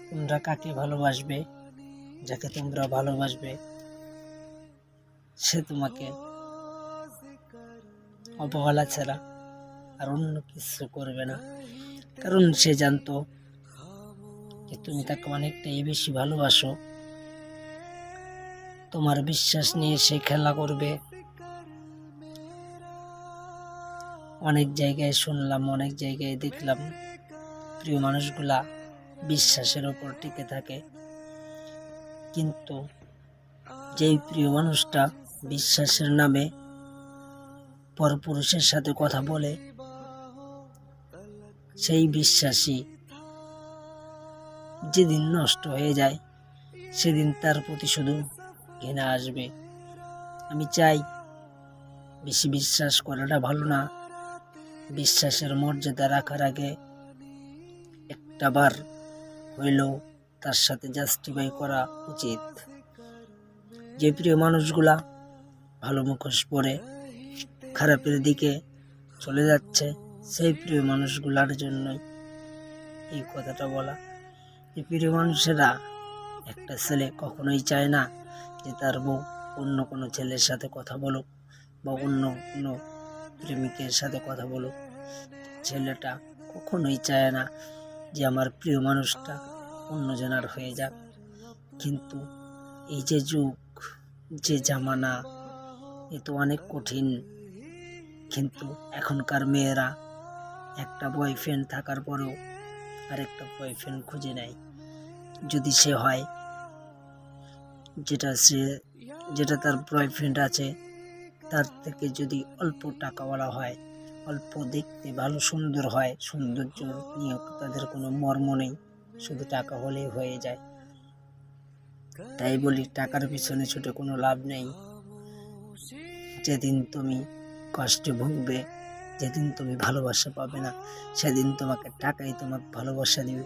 তোমরা কাকে ভালোবাসবে, যাকে তোমরা ভালোবাসবে সে তোমাকে অবহেলা ছাড়া আর অন্য কিছু করবে না। কারণ সে জানতো যে তুমি তাকে অনেকটাই বেশি ভালোবাসো। তোমার বিশ্বাস নিয়ে সে খেলা করবে। অনেক জায়গায় শুনলাম, অনেক জায়গায় দেখলাম প্রিয় মানুষগুলা বিশ্বাসের ওপর টিকে থাকে, কিন্তু যেই প্রিয় মানুষটা বিশ্বাসের নামে পরপুরুষের সাথে কথা বলে, সেই বিশ্বাসী যেদিন নষ্ট হয়ে যায় সেদিন তার প্রতি শুধু ঘৃণা আসবে। আমি চাই বেশি বিশ্বাস করাটা ভালো না। বিশ্বাসের মর্যাদা রাখার আগে একটা বার হইলেও তার সাথে জাস্টিফাই করা উচিত। যে প্রিয় মানুষগুলা ভালো মুখোশ পরে খারাপের দিকে চলে যাচ্ছে, সেই প্রিয় মানুষগুলার জন্যই এই কথাটা বলা। যে প্রিয় মানুষেরা, একটা ছেলে কখনোই চায় না যে তার বউ অন্য কোনো ছেলের সাথে কথা বলুক বা অন্য কোনো প্রেমিকের সাথে কথা বলুক। ছেলেটা কখনোই চায় না যে আমার প্রিয় মানুষটা অন্যজনার হয়ে যাক। কিন্তু এই যে যুগ, যে জামানা, এ তো অনেক কঠিন। কিন্তু এখনকার মেয়েরা একটা বয়ফ্রেন্ড থাকার পরেও আরেকটা বয়ফ্রেন্ড খুঁজে নেয়। যদি সে হয় যেটা তার বয়ফ্রেন্ড আছে তার থেকে যদি অল্প টাকাওয়ালা হয়, অল্প দেখতে ভালো সুন্দর হয়, সৌন্দর্য নিয়ে তাদের কোনো মর্ম নেই, শুধু টাকা হলেই হয়ে যায়। তাই বলি, টাকার পিছনে ছুটে কোনো লাভ নেই। যেদিন তুমি কষ্টে ভুগবে, যেদিন তুমি ভালোবাসা পাবে না, সেদিন তোমাকে টাকাই তোমাকে ভালোবাসা দিবে।